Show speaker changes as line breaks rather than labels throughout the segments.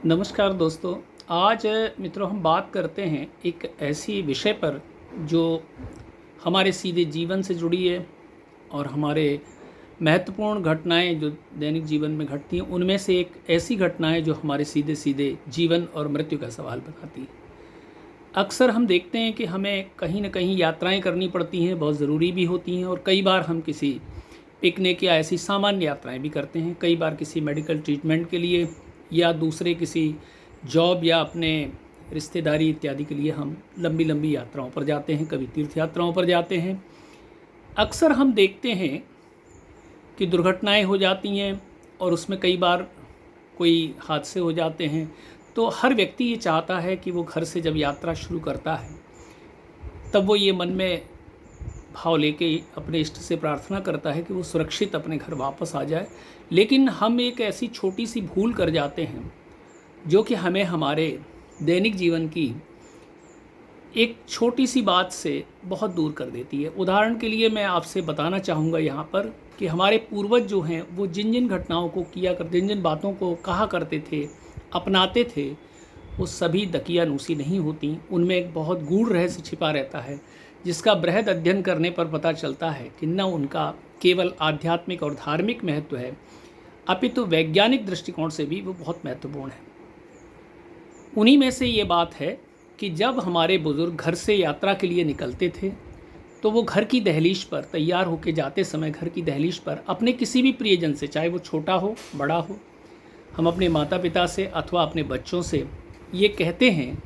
नमस्कार दोस्तों। आज मित्रों हम बात करते हैं एक ऐसी विषय पर जो हमारे सीधे जीवन से जुड़ी है और हमारे महत्वपूर्ण घटनाएं जो दैनिक जीवन में घटती हैं उनमें से एक ऐसी घटना है जो हमारे सीधे सीधे जीवन और मृत्यु का सवाल बताती है। अक्सर हम देखते हैं कि हमें कहीं ना कहीं यात्राएं करनी पड़ती हैं, बहुत ज़रूरी भी होती हैं, और कई बार हम किसी पिकनिक या ऐसी सामान्य यात्राएं भी करते हैं। कई बार किसी मेडिकल ट्रीटमेंट के लिए या दूसरे किसी जॉब या अपने रिश्तेदारी इत्यादि के लिए हम लंबी लंबी यात्राओं पर जाते हैं, कभी तीर्थ यात्राओं पर जाते हैं। अक्सर हम देखते हैं कि दुर्घटनाएं हो जाती हैं और उसमें कई बार कोई हादसे हो जाते हैं। तो हर व्यक्ति ये चाहता है कि वो घर से जब यात्रा शुरू करता है तब वो ये मन में भाव लेके अपने इष्ट से प्रार्थना करता है कि वो सुरक्षित अपने घर वापस आ जाए। लेकिन हम एक ऐसी छोटी सी भूल कर जाते हैं जो कि हमें हमारे दैनिक जीवन की एक छोटी सी बात से बहुत दूर कर देती है। उदाहरण के लिए मैं आपसे बताना चाहूँगा यहाँ पर कि हमारे पूर्वज जो हैं वो जिन जिन घटनाओं को किया कर, जिन जिन बातों को कहा करते थे, अपनाते थे, वो सभी दकियानूसी नहीं होती। उनमें एक बहुत गूढ़ रहस्य छिपा रहता है जिसका बृहद अध्ययन करने पर पता चलता है कि न उनका केवल आध्यात्मिक और धार्मिक महत्व है अपितु वैज्ञानिक दृष्टिकोण से भी वो बहुत महत्वपूर्ण है। उन्हीं में से ये बात है कि जब हमारे बुज़ुर्ग घर से यात्रा के लिए निकलते थे तो वो घर की दहलीज पर तैयार होकर जाते समय घर की दहलीज पर अपने किसी भी प्रियजन से, चाहे वो छोटा हो बड़ा हो, हम अपने माता पिता से अथवा अपने बच्चों से ये कहते हैं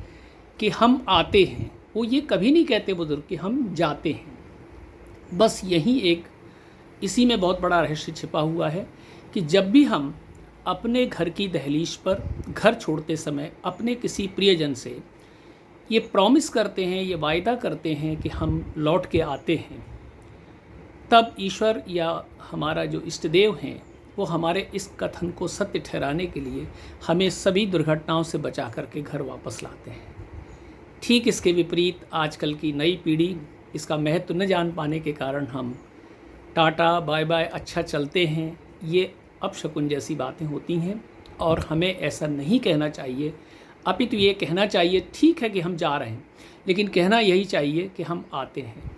कि हम आते हैं। वो ये कभी नहीं कहते बुज़ुर्ग कि हम जाते हैं। बस यही एक इसी में बहुत बड़ा रहस्य छिपा हुआ है कि जब भी हम अपने घर की दहलीज पर घर छोड़ते समय अपने किसी प्रियजन से ये प्रॉमिस करते हैं, ये वायदा करते हैं कि हम लौट के आते हैं, तब ईश्वर या हमारा जो इष्ट देव हैं वो हमारे इस कथन को सत्य ठहराने के लिए हमें सभी दुर्घटनाओं से बचा करके घर वापस लाते हैं। ठीक इसके विपरीत आजकल की नई पीढ़ी इसका महत्व न जान पाने के कारण हम टाटा बाय बाय अच्छा चलते हैं, ये अपशकुन जैसी बातें होती हैं और हमें ऐसा नहीं कहना चाहिए। अपितु ये कहना चाहिए ठीक है कि हम जा रहे हैं, लेकिन कहना यही चाहिए कि हम आते हैं।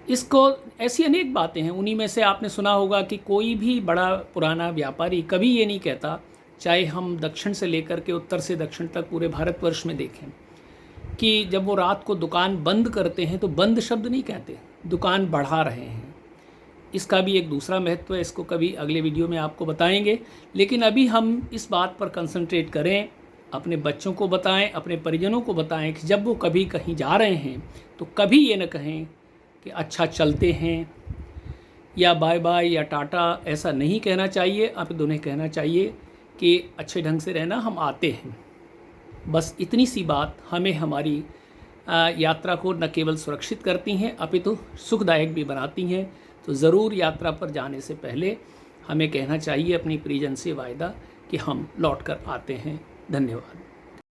इसको ऐसी अनेक बातें हैं। उन्हीं में से आपने सुना होगा कि कोई भी बड़ा पुराना व्यापारी कभी ये नहीं कहता, चाहे हम दक्षिण से लेकर के उत्तर से दक्षिण तक पूरे भारतवर्ष में देखें, कि जब वो रात को दुकान बंद करते हैं तो बंद शब्द नहीं कहते, दुकान बढ़ा रहे हैं। इसका भी एक दूसरा महत्व है, इसको कभी अगले वीडियो में आपको बताएंगे। लेकिन अभी हम इस बात पर कंसंट्रेट करें, अपने बच्चों को बताएं, अपने परिजनों को बताएं कि जब वो कभी कहीं जा रहे हैं तो कभी ये न कहें कि अच्छा चलते हैं या बाय बाय या टाटा, ऐसा नहीं कहना चाहिए। अब उन्हें कहना चाहिए कि अच्छे ढंग से रहना, हम आते हैं। बस इतनी सी बात हमें हमारी यात्रा को न केवल सुरक्षित करती हैं अपितु सुखदायक भी बनाती हैं। तो ज़रूर यात्रा पर जाने से पहले हमें कहना चाहिए अपनी परिजन से वायदा कि हम लौट कर आते हैं। धन्यवाद।